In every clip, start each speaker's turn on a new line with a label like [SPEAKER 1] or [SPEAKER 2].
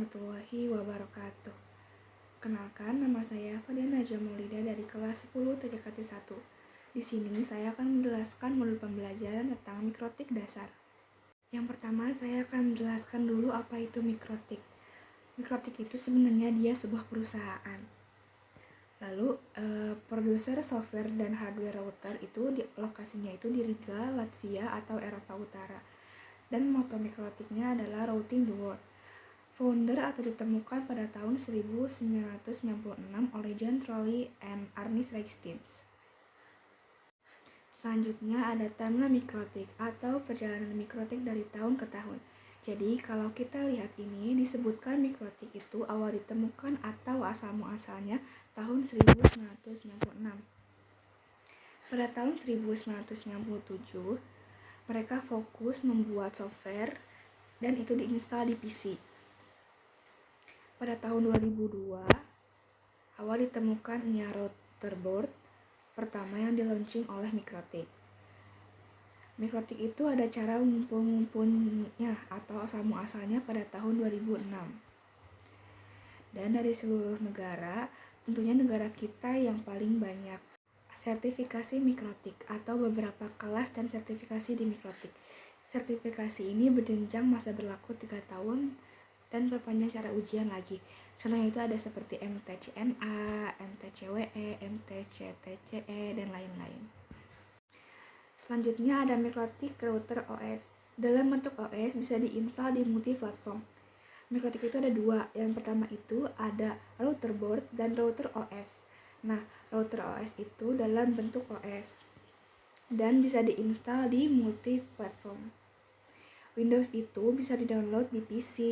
[SPEAKER 1] warahmatullahi wabarakatuh. Kenalkan, nama saya Fadiana Jamulida dari kelas 10 TJKT 1. Di sini saya akan menjelaskan modul pembelajaran tentang mikrotik dasar. Yang pertama, saya akan menjelaskan dulu apa itu mikrotik. Mikrotik itu sebenarnya dia sebuah perusahaan. Lalu, produser software dan hardware router itu lokasinya itu di Riga, Latvia atau Eropa Utara. Dan moto mikrotiknya adalah Routing the World. Founder atau ditemukan pada tahun 1996 oleh John Trolley and Ernest Reichstins. Selanjutnya ada timeline mikrotik atau perjalanan mikrotik dari tahun ke tahun. Jadi kalau kita lihat ini disebutkan mikrotik itu awal ditemukan atau asal-muasalnya tahun 1996. Pada tahun 1997 mereka fokus membuat software dan itu diinstal di PC. Pada tahun 2002, awal ditemukannya routerboard pertama yang di-launching oleh Mikrotik. Mikrotik itu ada cara ngumpul-ngumpulnya atau asal-muasalnya pada tahun 2006. Dan dari seluruh negara, tentunya negara kita yang paling banyak sertifikasi Mikrotik atau beberapa kelas dan sertifikasi di Mikrotik. Sertifikasi ini berjenjang masa berlaku 3 tahun dan berpanjang cara ujian lagi. Contohnya itu ada seperti MTCNA, MTCWE, MTCTCE, dan lain-lain. Selanjutnya ada Mikrotik Router OS. Dalam bentuk OS bisa diinstal di multi-platform. Mikrotik itu ada 2. Yang pertama itu ada router board dan router OS. Nah, router OS itu dalam bentuk OS dan bisa diinstal di multi-platform. Windows itu bisa di-download di PC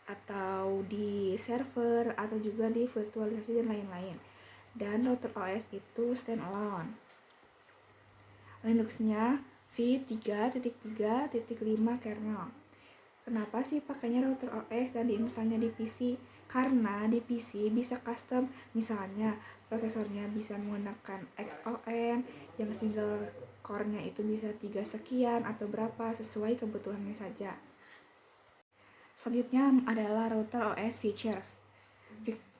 [SPEAKER 1] atau di server atau juga di virtualisasi dan lain-lain. Dan router OS itu standalone. Linuxnya v3.3.5 kernel. Kenapa sih pakainya router OS dan diinstalnya di PC? Karena di PC bisa custom, misalnya prosesornya bisa menggunakan XOM yang single core-nya itu bisa 3 sekian atau berapa sesuai kebutuhannya saja. Selanjutnya adalah router OS features.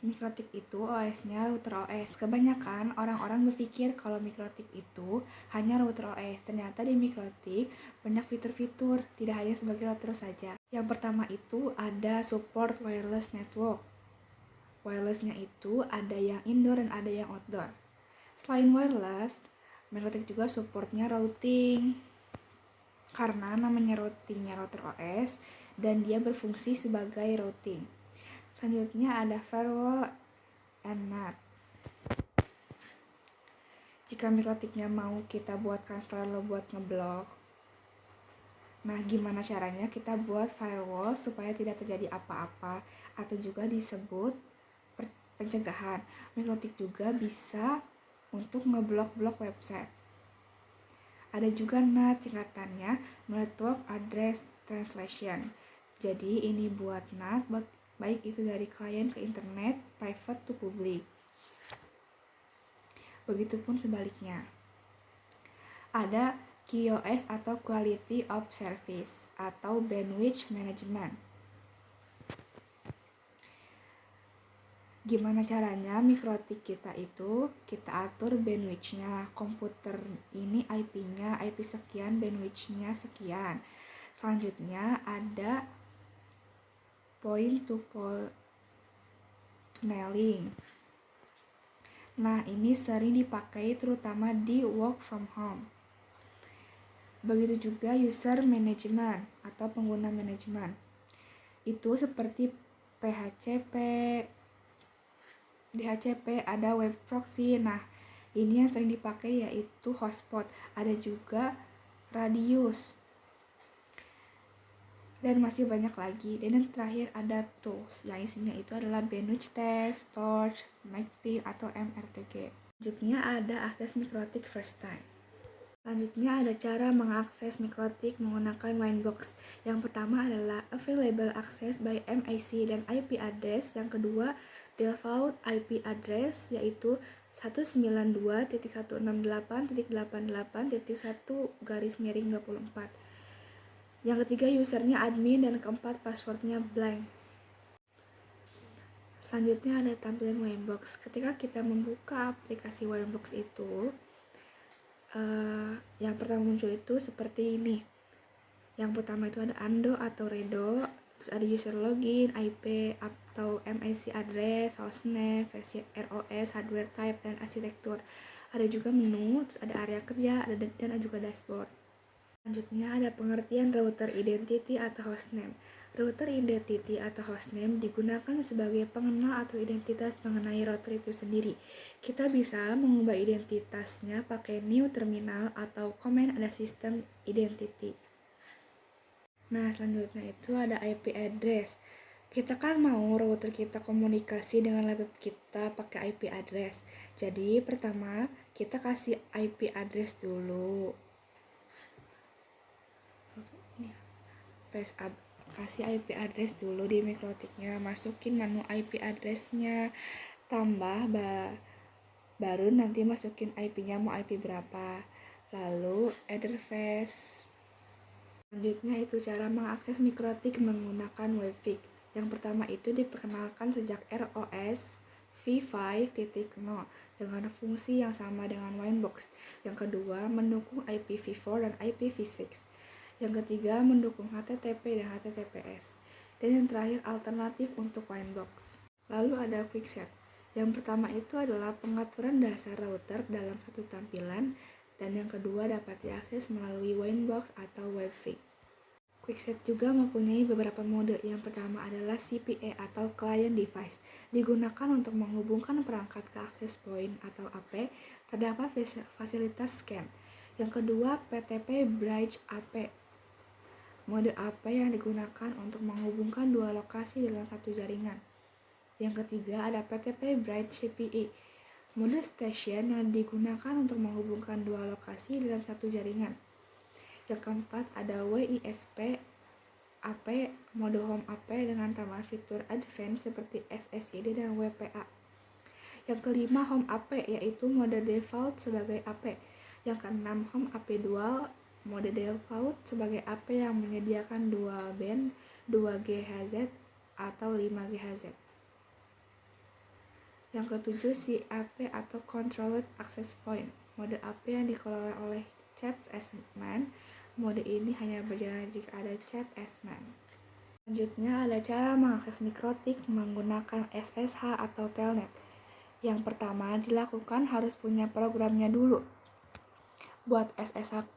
[SPEAKER 1] Mikrotik itu OS-nya router OS. Kebanyakan orang-orang berpikir kalau Mikrotik itu hanya router OS. Ternyata di Mikrotik banyak fitur-fitur, tidak hanya sebagai router saja. Yang pertama itu ada support wireless network. Wirelessnya itu ada yang indoor dan ada yang outdoor. Selain wireless, Mikrotik juga supportnya routing. Karena namanya routingnya router OS dan dia berfungsi sebagai routing. Selanjutnya ada firewall and NAT. Jika Mikrotiknya mau kita buatkan firewall buat ngeblok, nah gimana caranya kita buat firewall supaya tidak terjadi apa-apa atau juga disebut pencegahan. Mikrotik juga bisa untuk ngeblok-blok website. Ada juga NAT, singkatannya Network Address Translation. Jadi ini buat NAT, baik itu dari klien ke internet, private to public. Begitupun sebaliknya. Ada QoS atau Quality of Service atau Bandwidth Management. Gimana caranya Mikrotik kita itu kita atur bandwidth-nya. Komputer ini IP-nya IP sekian, bandwidth-nya sekian. Selanjutnya ada point to tunneling. Nah, ini sering dipakai terutama di work from home. Begitu juga user management atau pengguna manajemen. Itu seperti PHCP, DHCP, ada web proxy. Nah, ini yang sering dipakai yaitu hotspot. Ada juga radius. Dan masih banyak lagi. Dan yang terakhir ada tools yang isinya itu adalah bandwidth test, torch, MaxPeak atau MRTG. Selanjutnya ada akses Mikrotik first time. Selanjutnya ada cara mengakses Mikrotik menggunakan Winebox. Yang pertama adalah available access by MAC dan IP address. Yang kedua default IP address yaitu 192.168.88.1/24. Yang ketiga usernya admin, dan keempat passwordnya blank. Selanjutnya ada tampilan Winebox. Ketika kita membuka aplikasi Winebox itu, yang pertama muncul itu seperti ini. Yang pertama itu ada Ando atau Redo, terus ada user login, IP atau MAC address, hostname, versi ROS, hardware type, dan arsitektur. Ada juga menu, terus ada area kerja, dan juga dashboard. Selanjutnya ada pengertian router identity atau hostname. Router identity atau hostname digunakan sebagai pengenal atau identitas mengenai router itu sendiri. Kita bisa mengubah identitasnya pakai new terminal atau command ada system identity. Nah, selanjutnya itu ada IP address. Kita kan mau router kita komunikasi dengan laptop kita pakai IP address. Jadi, pertama kita kasih IP address dulu. Kasih IP address dulu di mikrotiknya, masukin menu IP addressnya, tambah baru nanti masukin IP-nya mau IP berapa, lalu address. Selanjutnya itu cara mengakses mikrotik menggunakan WebFig. Yang pertama itu diperkenalkan sejak ROS v5.0 dengan fungsi yang sama dengan Winebox. Yang kedua mendukung IPv4 dan IPv6. Yang ketiga mendukung HTTP dan HTTPS. Dan yang terakhir alternatif untuk Winebox. Lalu ada Quickset. Yang pertama itu adalah pengaturan dasar router dalam satu tampilan, dan yang kedua dapat diakses melalui Winebox atau WebFig. Quickset juga mempunyai beberapa mode. Yang pertama adalah CPE atau Client Device. Digunakan untuk menghubungkan perangkat ke access point atau AP. Terdapat fasilitas scan. Yang kedua PTP Bridge AP. Mode AP yang digunakan untuk menghubungkan dua lokasi dalam satu jaringan. Yang ketiga ada PTP Bridge CPE. Mode station yang digunakan untuk menghubungkan dua lokasi dalam satu jaringan. Yang keempat ada WISP AP, mode home AP dengan tambahan fitur advance seperti SSID dan WPA. Yang kelima home AP, yaitu mode default sebagai AP. Yang keenam home AP dual, mode default sebagai AP yang menyediakan dual band 2 GHz atau 5 GHz. Yang ketujuh CAP atau Controlled Access Point, mode AP yang dikelola oleh ChapSman. Mode ini hanya berjalan jika ada ChapSman. Selanjutnya ada cara mengakses mikrotik menggunakan SSH atau Telnet. Yang pertama dilakukan harus punya programnya dulu. Buat SSH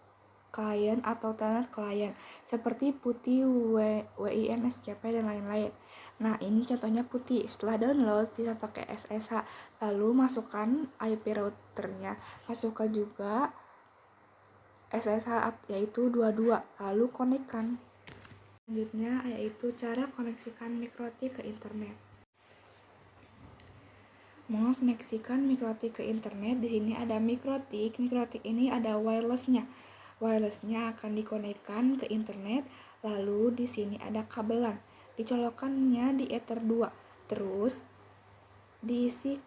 [SPEAKER 1] client atau Telnet client seperti Putih, WINSCP dan lain-lain. Nah, ini contohnya Putih. Setelah download bisa pakai SSH, lalu masukkan IP routernya, masukkan juga SSH yaitu 22, lalu konekkan. Selanjutnya yaitu cara koneksikan mikrotik ke internet. Mengoneksikan mikrotik ke internet, di sini ada mikrotik. Mikrotik ini ada wirelessnya. Wirelessnya akan dikonekkan ke internet, lalu di sini ada kabelan. Dicolokannya di Ether 2. Terus diisi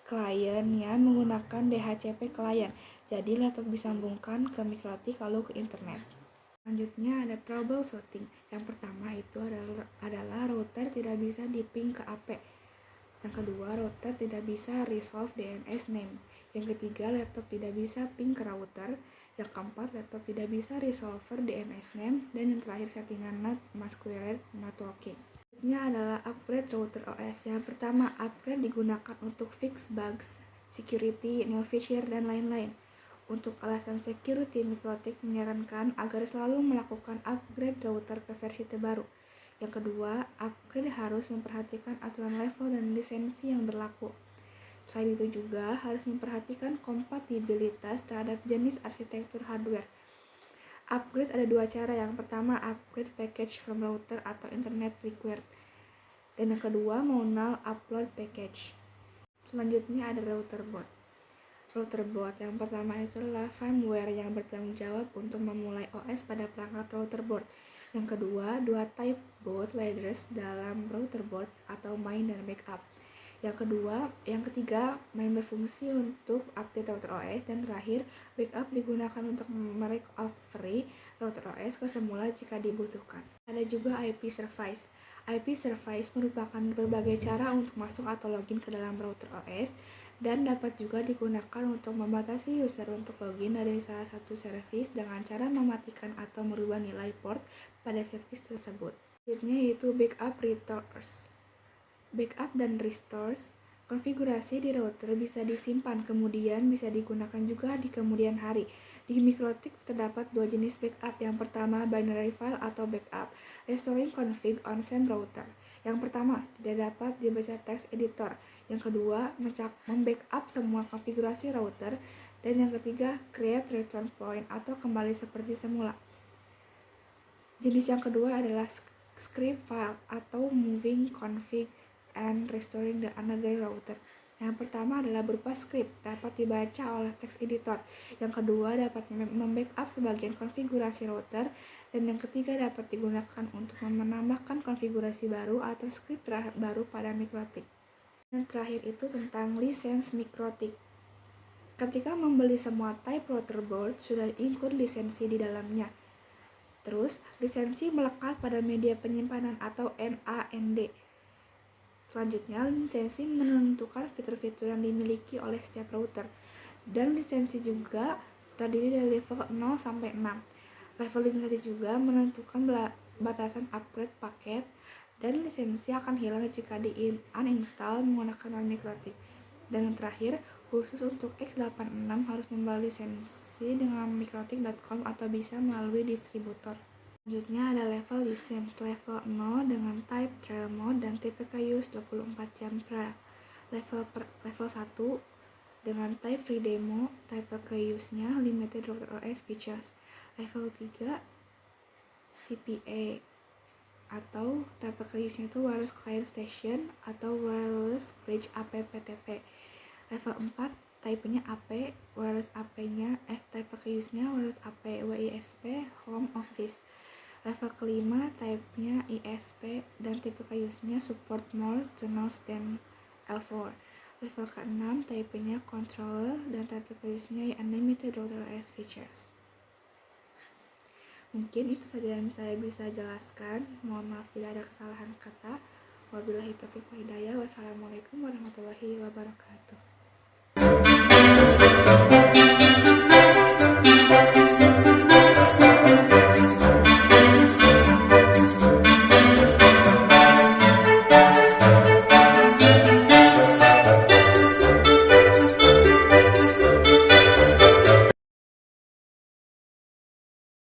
[SPEAKER 1] kliennya menggunakan DHCP client. Jadi laptop disambungkan ke mikrotik lalu ke internet. Selanjutnya ada troubleshooting. Yang pertama itu adalah router tidak bisa di-ping ke AP. Yang kedua, router tidak bisa resolve DNS name. Yang ketiga, laptop tidak bisa ping ke router. Yang keempat, laptop tidak bisa resolver DNS name. Dan yang terakhir, settingan NAT masquerade networking. Selanjutnya adalah upgrade router OS. Yang pertama, upgrade digunakan untuk fix bugs, security, new feature, dan lain-lain. Untuk alasan security, mikrotik menyarankan agar selalu melakukan upgrade router ke versi terbaru. Yang kedua, upgrade harus memperhatikan aturan level dan lisensi yang berlaku. Selain itu juga harus memperhatikan kompatibilitas terhadap jenis arsitektur hardware. Upgrade ada dua cara. Yang pertama, upgrade package from router atau internet required. Dan yang kedua, manual upload package. Selanjutnya ada router boot. Router boot yang pertama itu adalah firmware yang bertanggung jawab untuk memulai OS pada perangkat router boot. Yang kedua, dua type boot ladders dalam router boot atau main dan backup. Yang ketiga, main berfungsi untuk update router OS, dan terakhir, backup digunakan untuk merecovery router OS ke semula jika dibutuhkan. Ada juga IP service. IP service merupakan berbagai cara untuk masuk atau login ke dalam router OS dan dapat juga digunakan untuk membatasi user untuk login dari salah satu service dengan cara mematikan atau merubah nilai port pada service tersebut. Selanjutnya yaitu backup restores. Backup dan restores, konfigurasi di router bisa disimpan, kemudian bisa digunakan juga di kemudian hari. Di Mikrotik terdapat dua jenis backup. Yang pertama, binary file atau backup, restoring config on same router. Yang pertama, tidak dapat dibaca text editor. Yang kedua, membackup semua konfigurasi router. Dan yang ketiga, create return point atau kembali seperti semula. Jenis yang kedua adalah script file atau moving config and restoring the another router. Yang pertama adalah berupa script, dapat dibaca oleh text editor. Yang kedua dapat membackup sebagian konfigurasi router. Dan yang ketiga dapat digunakan untuk menambahkan konfigurasi baru atau script baru pada Mikrotik. Dan terakhir itu tentang lisensi Mikrotik. Ketika membeli semua type router board, sudah include lisensi di dalamnya. Terus, lisensi melekat pada media penyimpanan atau NAND. Selanjutnya, lisensi menentukan fitur-fitur yang dimiliki oleh setiap router. Dan lisensi juga terdiri dari level 0 sampai 6. Level lisensi juga menentukan batasan upgrade paket, dan lisensi akan hilang jika uninstall menggunakan Mikrotik. Dan yang terakhir, khusus untuk x86 harus membawa lisensi dengan mikrotik.com atau bisa melalui distributor. Selanjutnya ada level license, level 0 dengan type trial mode dan TPK use 24 jam trial. Level 1 dengan type free demo, TPK use-nya limited router OS features. Level 3 CPA atau TPK use-nya itu wireless client station atau wireless bridge APPTP. Level 4 type-nya AP, wireless AP-nya TPK use-nya wireless AP WISP home office. Level kelima type-nya ISP dan TPK use-nya support more channels than L4. Level ke-6 type-nya controller dan TPK use-nya unlimited router OS features. Mungkin itu saja yang saya bisa jelaskan. Mohon maaf bila ada kesalahan kata. Wabillahi taufiq wal hidayah. Wassalamualaikum warahmatullahi wabarakatuh.